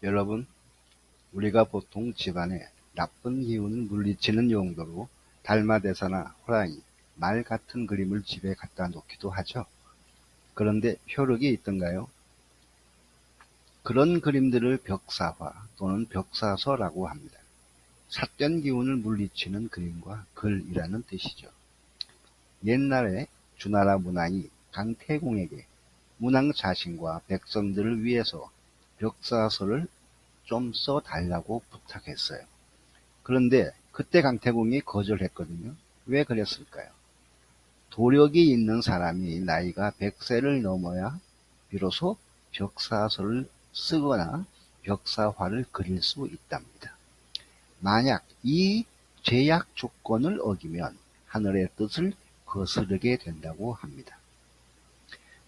여러분, 우리가 보통 집안에 나쁜 기운을 물리치는 용도로 달마대사나 호랑이, 말 같은 그림을 집에 갖다 놓기도 하죠. 그런데 효력이 있던가요? 그런 그림들을 벽사화 또는 벽사서라고 합니다. 삿된 기운을 물리치는 그림과 글이라는 뜻이죠. 옛날에 주나라 문왕이 강태공에게 문왕 자신과 백성들을 위해서 벽사서를 좀 써달라고 부탁했어요. 그런데 그때 강태공이 거절했거든요. 왜 그랬을까요? 도력이 있는 사람이 나이가 100세를 넘어야 비로소 벽사서를 쓰거나 벽사화를 그릴 수 있답니다. 만약 이 제약 조건을 어기면 하늘의 뜻을 거스르게 된다고 합니다.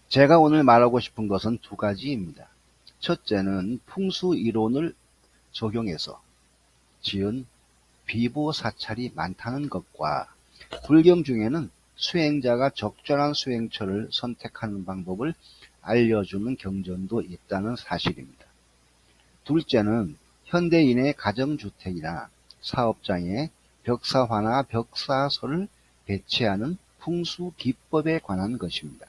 제가 오늘 말하고 싶은 것은 두 가지입니다. 첫째는 풍수 이론을 적용해서 지은 비보사찰이 많다는 것과 불경 중에는 수행자가 적절한 수행처를 선택하는 방법을 알려주는 경전도 있다는 사실입니다. 둘째는 현대인의 가정주택이나 사업장에 벽사화나 벽사서를 배치하는 풍수 기법에 관한 것입니다.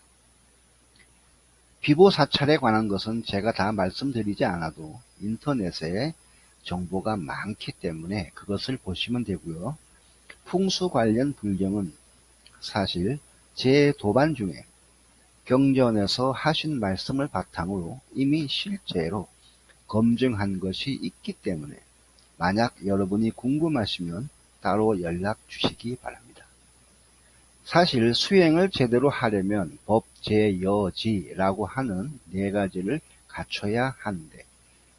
비보사찰에 관한 것은 제가 다 말씀드리지 않아도 인터넷에 정보가 많기 때문에 그것을 보시면 되고요. 풍수 관련 불경은 사실 제 도반 중에 경전에서 하신 말씀을 바탕으로 이미 실제로 검증한 것이 있기 때문에 만약 여러분이 궁금하시면 따로 연락 주시기 바랍니다. 사실 수행을 제대로 하려면 법, 제, 여, 지라고 하는 네 가지를 갖춰야 하는데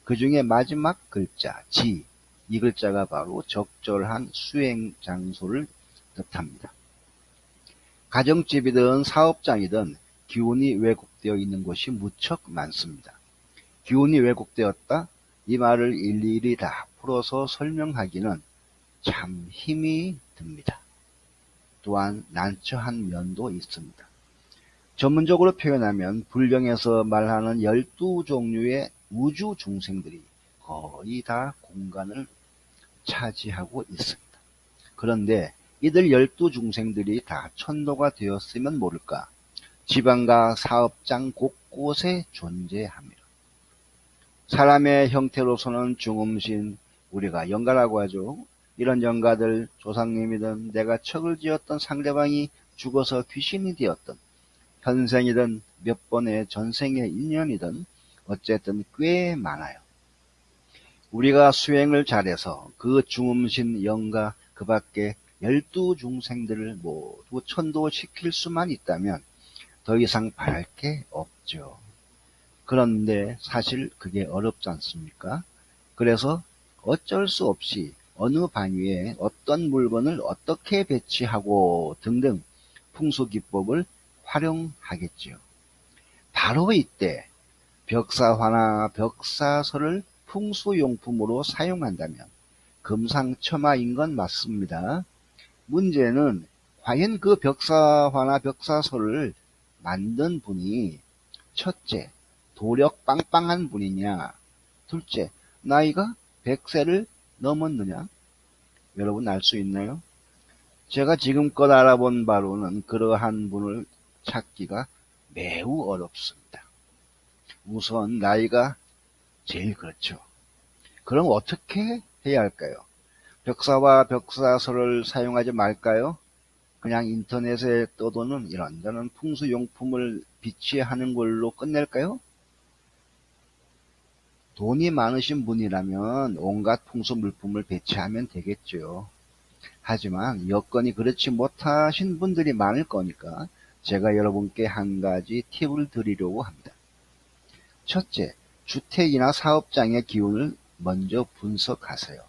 그 중에 마지막 글자 지, 이 글자가 바로 적절한 수행 장소를 뜻합니다. 가정집이든 사업장이든 기운이 왜곡되어 있는 곳이 무척 많습니다. 기운이 왜곡되었다? 이 말을 일일이 다 풀어서 설명하기는 참 힘이 듭니다. 또한 난처한 면도 있습니다. 전문적으로 표현하면 불경에서 말하는 12종류의 우주 중생들이 거의 다 공간을 차지하고 있습니다. 그런데 이들 12중생들이 다 천도가 되었으면 모를까 지방과 사업장 곳곳에 존재합니다. 사람의 형태로서는 중음신, 우리가 영가라고 하죠. 이런 영가들, 조상님이든 내가 척을 지었던 상대방이 죽어서 귀신이 되었던 현생이든 몇 번의 전생의 인연이든 어쨌든 꽤 많아요. 우리가 수행을 잘해서 그 중음신 영가 그 밖에 12중생들을 모두 천도시킬 수만 있다면 더 이상 바랄 게 없죠. 그런데 사실 그게 어렵지 않습니까? 그래서 어쩔 수 없이 어느 방위에 어떤 물건을 어떻게 배치하고 등등 풍수기법을 활용하겠지요. 바로 이때 벽사화나 벽사서를 풍수용품으로 사용한다면 금상첨화인 건 맞습니다. 문제는 과연 그 벽사화나 벽사서를 만든 분이 첫째, 도력 빵빵한 분이냐, 둘째, 나이가 100세를 넘었느냐? 여러분 알 수 있나요? 제가 지금껏 알아본 바로는 그러한 분을 찾기가 매우 어렵습니다. 우선 나이가 제일 그렇죠. 그럼 어떻게 해야 할까요? 벽사와 벽사서를 사용하지 말까요? 그냥 인터넷에 떠도는 이런저런 풍수용품을 비치하는 걸로 끝낼까요? 돈이 많으신 분이라면 온갖 풍수 물품을 배치하면 되겠죠. 하지만 여건이 그렇지 못하신 분들이 많을 거니까 제가 여러분께 한 가지 팁을 드리려고 합니다. 첫째, 주택이나 사업장의 기운을 먼저 분석하세요.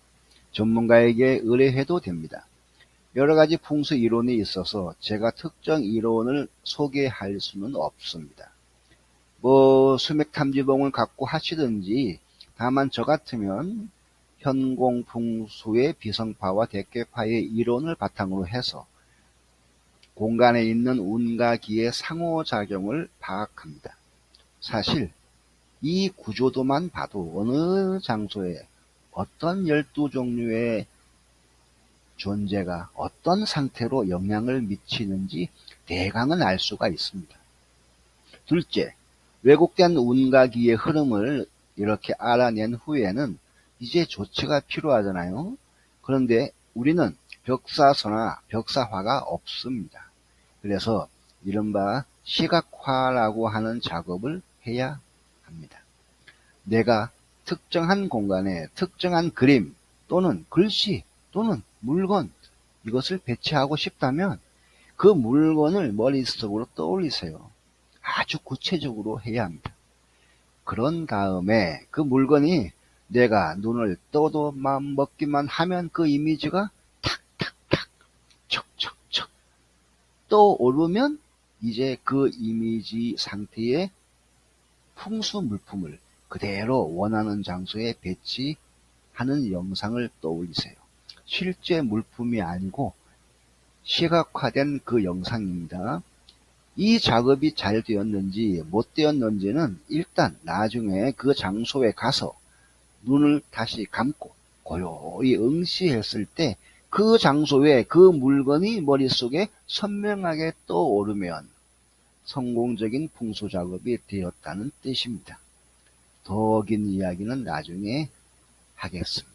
전문가에게 의뢰해도 됩니다. 여러 가지 풍수 이론이 있어서 제가 특정 이론을 소개할 수는 없습니다. 수맥탐지봉을 갖고 하시든지, 다만 저 같으면 현공풍수의 비성파와 대괴파의 이론을 바탕으로 해서 공간에 있는 운과 기의 상호작용을 파악합니다. 사실 이 구조도만 봐도 어느 장소에 어떤 12종류의 존재가 어떤 상태로 영향을 미치는지 대강은 알 수가 있습니다. 둘째, 왜곡된 운과 기의 흐름을 이렇게 알아낸 후에는 이제 조치가 필요하잖아요. 그런데 우리는 벽사서나 벽사화가 없습니다. 그래서 이른바 시각화라고 하는 작업을 해야 합니다. 내가 특정한 공간에 특정한 그림 또는 글씨 또는 물건, 이것을 배치하고 싶다면 그 물건을 머릿속으로 떠올리세요. 아주 구체적으로 해야 합니다. 그런 다음에 그 물건이 내가 눈을 떠도 먹기만 하면 그 이미지가 탁탁탁 척척척 떠오르면 이제 그 이미지 상태의 풍수 물품을 그대로 원하는 장소에 배치하는 영상을 떠올리세요. 실제 물품이 아니고 시각화된 그 영상입니다. 이 작업이 잘 되었는지 못 되었는지는 일단 나중에 그 장소에 가서 눈을 다시 감고 고요히 응시했을 때 그 장소에 그 물건이 머릿속에 선명하게 떠오르면 성공적인 풍수 작업이 되었다는 뜻입니다. 더 긴 이야기는 나중에 하겠습니다.